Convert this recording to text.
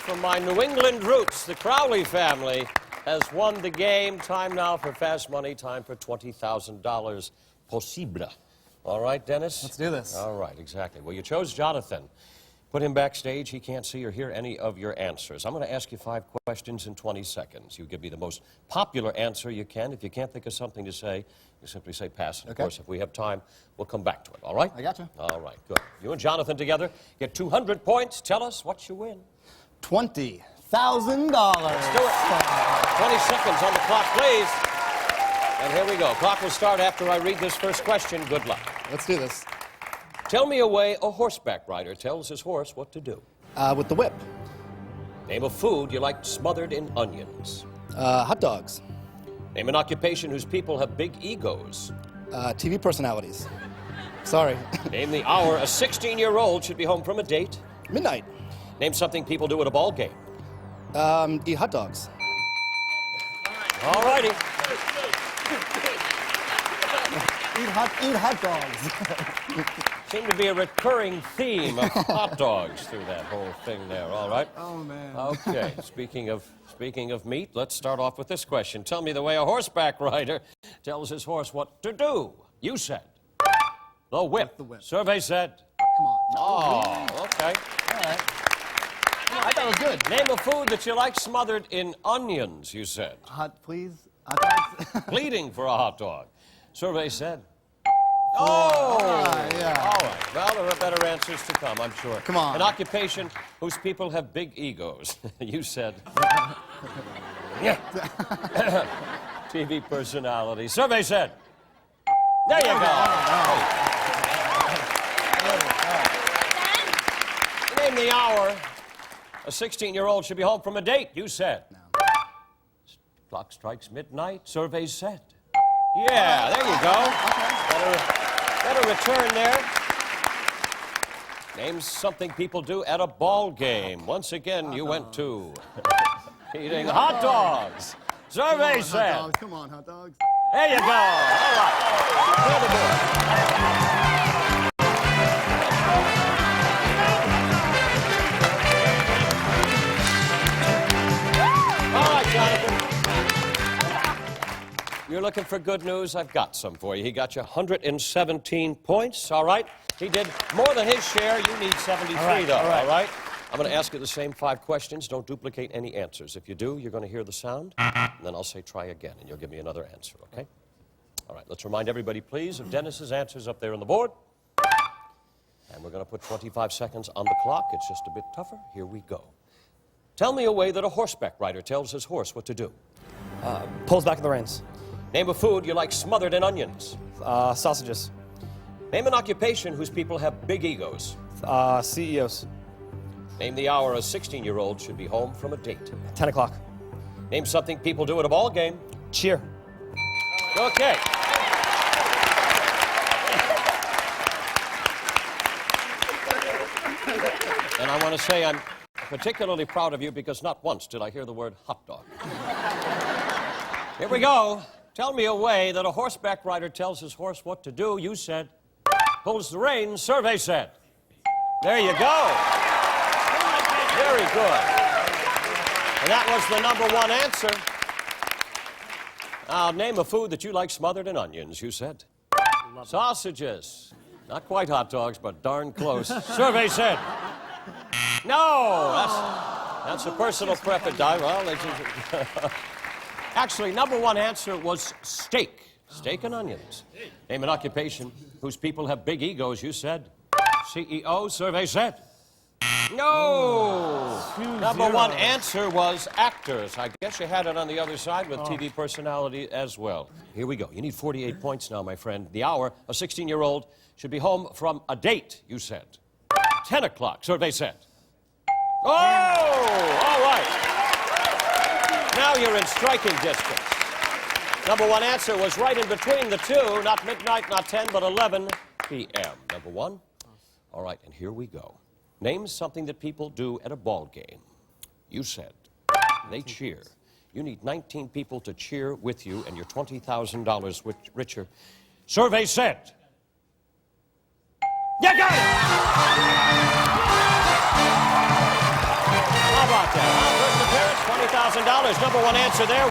from my New England roots, the Crowley family, has won the game. Time now for Fast Money. Time for $20,000 possible. All right, Dennis? Let's do this. All right, exactly. Well, you chose Jonathan. Put him backstage. He can't see or hear any of your answers. I'm going to ask you 5 questions in 20 seconds. You give me the most popular answer you can. If you can't think of something to say, you simply say pass. And of course, if we have time, we'll come back to it. All right? I gotcha. All right, good. You and Jonathan together get 200 points. Tell us what you win. $20,000. Let's do it. 20 seconds on the clock, please. And here we go. Clock will start after I read this first question. Good luck. Let's do this. Tell me a way a horseback rider tells his horse what to do. With the whip. Name a food you like smothered in onions. Hot dogs. Name an occupation whose people have big egos. TV personalities. Sorry. Name the hour a 16-year-old should be home from a date. Midnight. Name something people do at a ball game. Eat hot dogs. All righty. Eat hot dogs. Seemed to be a recurring theme of hot dogs through that whole thing there. All right. Oh, man. Okay. Speaking of meat, let's start off with this question. Tell me the way a horseback rider tells his horse what to do. You said the whip. The whip. Survey said. Come on. Oh, okay. All right. I thought it was good. Name a food that you like smothered in onions, you said. Hot, please. Hot dogs. Pleading for a hot dog. Survey said. Oh! Yeah. All right. Well, there are better answers to come, I'm sure. Come on. An occupation whose people have big egos. You said. Yeah. TV personality. Survey said. There you go. Name the hour a 16-year-old should be home from a date. You said. No. Clock strikes midnight. Survey said. Yeah, there you go. Better return there. Name something people do at a ball game. Once again, you went to eating hot dogs. Survey said. Hot dogs. Come on, hot dogs. There you go. All right. Clear the board. All right, Jonathan. You're looking for good news? I've got some for you. He got you 117 points, all right? He did more than his share. You need 73, though, all right? I'm going to ask you the same 5 questions. Don't duplicate any answers. If you do, you're going to hear the sound, and then I'll say try again, and you'll give me another answer, okay? All right, let's remind everybody, please, of Dennis's answers up there on the board. And we're going to put 25 seconds on the clock. It's just a bit tougher. Here we go. Tell me a way that a horseback rider tells his horse what to do. Pulls back in the reins. Name a food you like smothered in onions. Sausages. Name an occupation whose people have big egos. CEOs. Name the hour a 16-year-old should be home from a date. 10 o'clock. Name something people do at a ball game. Cheer. Okay. And I want to say I'm particularly proud of you because not once did I hear the word hot dog. Here we go. Tell me a way that a horseback rider tells his horse what to do. You said, pulls the reins. Survey said. There you go. Very good. And that was the #1 answer. Now, name a food that you like smothered in onions. You said. Sausages. Not quite hot dogs, but darn close. Survey said. No, that's a personal preference. Well, actually, #1 answer was steak. Steak and onions. Name an occupation whose people have big egos. You said. CEO. Survey said. No. #1 answer was actors. I guess you had it on the other side with TV personality as well. Here we go. You need 48 points now, my friend. The hour a 16-year-old should be home from a date. You said. 10 o'clock. Survey said. Oh, all right. Now you're in striking distance. #1 answer was right in between the two, not midnight, not 10, but 11 p.m. #1. All right, and here we go. Name something that people do at a ball game. You said they cheer. You need 19 people to cheer with you, and you're $20,000 richer. Survey said. You got it! How about that? $20,000. Number one answer there.